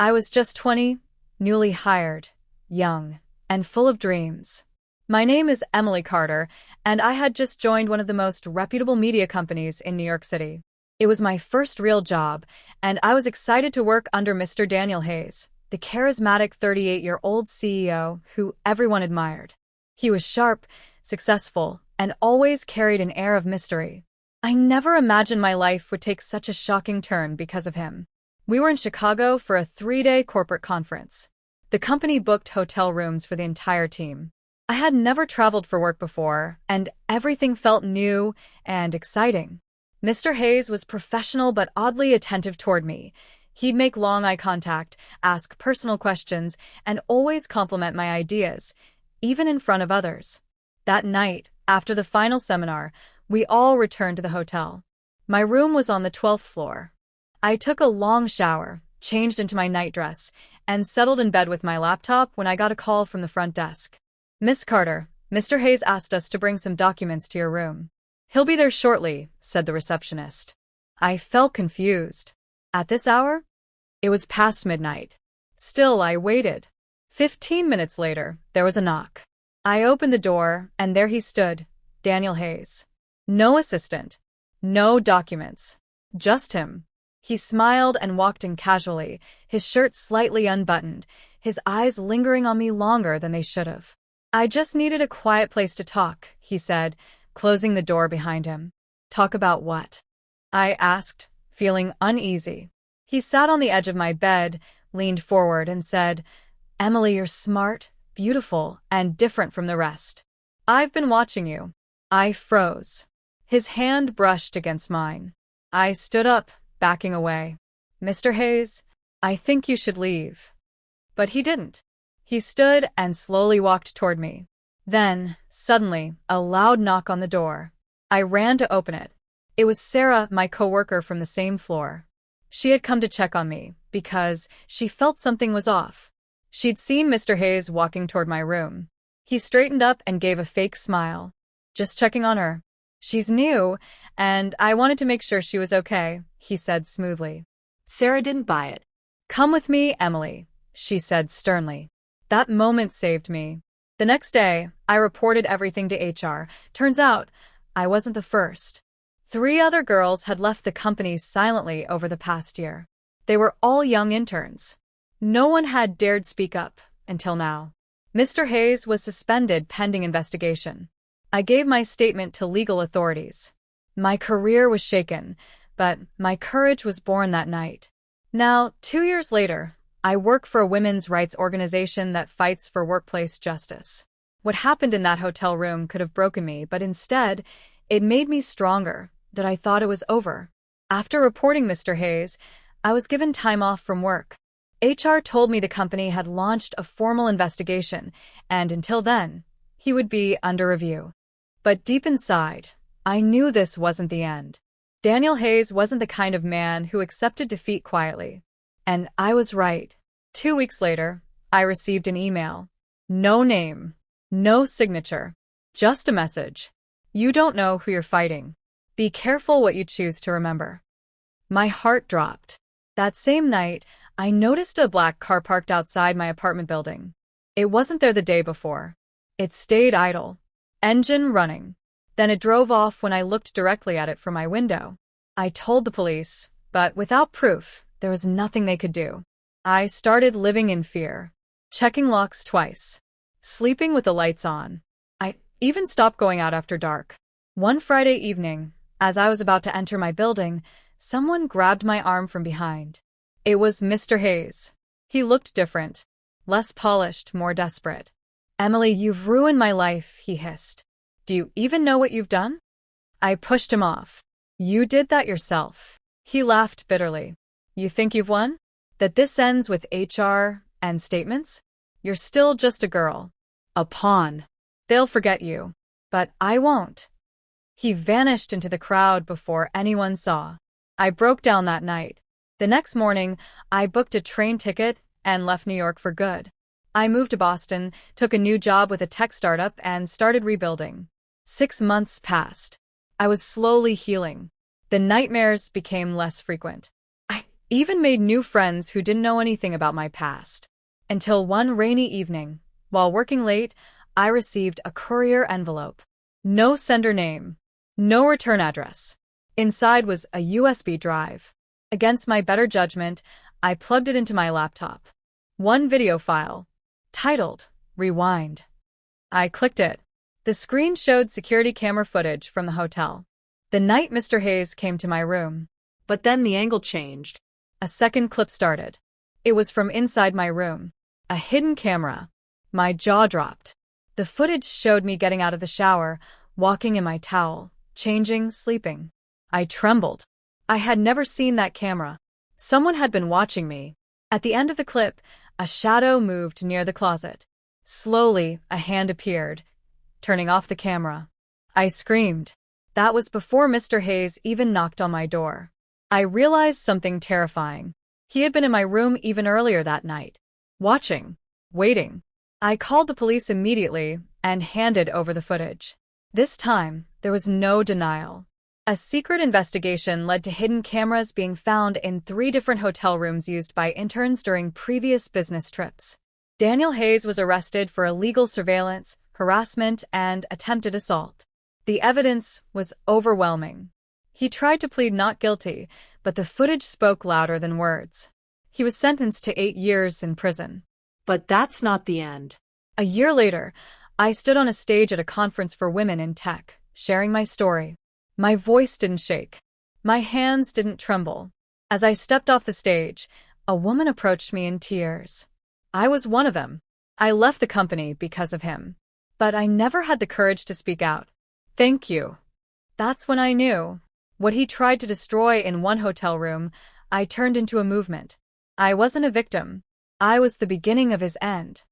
I was just 20, newly hired, young, and full of dreams. My name is Emily Carter, and I had just joined one of the most reputable media companies in New York City. It was my first real job, and I was excited to work under Mr. Daniel Hayes, the charismatic 38-year-old CEO who everyone admired. He was sharp, successful, and always carried an air of mystery. I never imagined my life would take such a shocking turn because of him. We were in Chicago for a 3-day corporate conference. The company booked hotel rooms for the entire team. I had never traveled for work before, and everything felt new and exciting. Mr. Hayes was professional but oddly attentive toward me. He'd make long eye contact, ask personal questions, and always compliment my ideas, even in front of others. That night, after the final seminar, we all returned to the hotel. My room was on the 12th floor. I took a long shower, changed into my nightdress, and settled in bed with my laptop when I got a call from the front desk. "Miss Carter, Mr. Hayes asked us to bring some documents to your room." "He'll be there shortly," said the receptionist. I felt confused. At this hour? It was past midnight. Still, I waited. 15 minutes later, there was a knock. I opened the door, and there he stood, Daniel Hayes. No assistant. No documents. Just him. He smiled and walked in casually, his shirt slightly unbuttoned, his eyes lingering on me longer than they should have. "I just needed a quiet place to talk," he said, closing the door behind him. "Talk about what?" I asked, feeling uneasy. He sat on the edge of my bed, leaned forward, and said, "Emily, you're smart, beautiful, and different from the rest. I've been watching you." I froze. His hand brushed against mine. I stood up, backing away. "Mr. Hayes, I think you should leave." But he didn't. He stood and slowly walked toward me. Then, suddenly, a loud knock on the door. I ran to open it. It was Sarah, my coworker from the same floor. She had come to check on me, because she felt something was off. She'd seen Mr. Hayes walking toward my room. He straightened up and gave a fake smile. "Just checking on her. She's new, and I wanted to make sure she was okay," he said smoothly. Sarah didn't buy it. "Come with me, Emily," she said sternly. That moment saved me. The next day, I reported everything to HR. Turns out, I wasn't the first. 3 other girls had left the company silently over the past year. They were all young interns. No one had dared speak up, until now. Mr. Hayes was suspended pending investigation. I gave my statement to legal authorities. My career was shaken, but my courage was born that night. Now, 2 years later, I work for a women's rights organization that fights for workplace justice. What happened in that hotel room could have broken me, but instead, it made me stronger, that I thought it was over. After reporting Mr. Hayes, I was given time off from work. HR told me the company had launched a formal investigation, and until then, he would be under review. But deep inside, I knew this wasn't the end. Daniel Hayes wasn't the kind of man who accepted defeat quietly. And I was right. 2 weeks later, I received an email. No name, no signature, just a message. "You don't know who you're fighting. Be careful what you choose to remember." My heart dropped. That same night, I noticed a black car parked outside my apartment building. It wasn't there the day before. It stayed idle, engine running. Then it drove off when I looked directly at it from my window. I told the police, but without proof, there was nothing they could do. I started living in fear, checking locks twice, sleeping with the lights on. I even stopped going out after dark. One Friday evening, as I was about to enter my building, someone grabbed my arm from behind. It was Mr. Hayes. He looked different, less polished, more desperate. "Emily, you've ruined my life," he hissed. "Do you even know what you've done?" I pushed him off. "You did that yourself." He laughed bitterly. "You think you've won? That this ends with HR and statements? You're still just a girl. A pawn. They'll forget you. But I won't." He vanished into the crowd before anyone saw. I broke down that night. The next morning, I booked a train ticket and left New York for good. I moved to Boston, took a new job with a tech startup, and started rebuilding. 6 months passed. I was slowly healing. The nightmares became less frequent. I Even made new friends who didn't know anything about my past. Until one rainy evening, while working late, I received a courier envelope. No sender name. No return address. Inside was a USB drive. Against my better judgment, I plugged it into my laptop. One video file, titled Rewind. I clicked it. The screen showed security camera footage from the hotel. The night Mr. Hayes came to my room. But then the angle changed. A second clip started. It was from inside my room. A hidden camera. My jaw dropped. The footage showed me getting out of the shower, walking in my towel, changing, sleeping. I trembled. I had never seen that camera. Someone had been watching me. At the end of the clip, a shadow moved near the closet. Slowly, a hand appeared, turning off the camera. I screamed. That was before Mr. Hayes even knocked on my door. I realized something terrifying. He had been in my room even earlier that night. Watching. Waiting. I called the police immediately and handed over the footage. This time, there was no denial. A secret investigation led to hidden cameras being found in 3 different hotel rooms used by interns during previous business trips. Daniel Hayes was arrested for illegal surveillance, harassment, and attempted assault. The evidence was overwhelming. He tried to plead not guilty, but the footage spoke louder than words. He was sentenced to 8 years in prison. But that's not the end. A year later, I stood on a stage at a conference for women in tech, sharing my story. My voice didn't shake. My hands didn't tremble. As I stepped off the stage, a woman approached me in tears. I was one of them. I left the company because of him. But I never had the courage to speak out. Thank you. That's when I knew. What he tried to destroy in one hotel room, I turned into a movement. I wasn't a victim. I was the beginning of his end.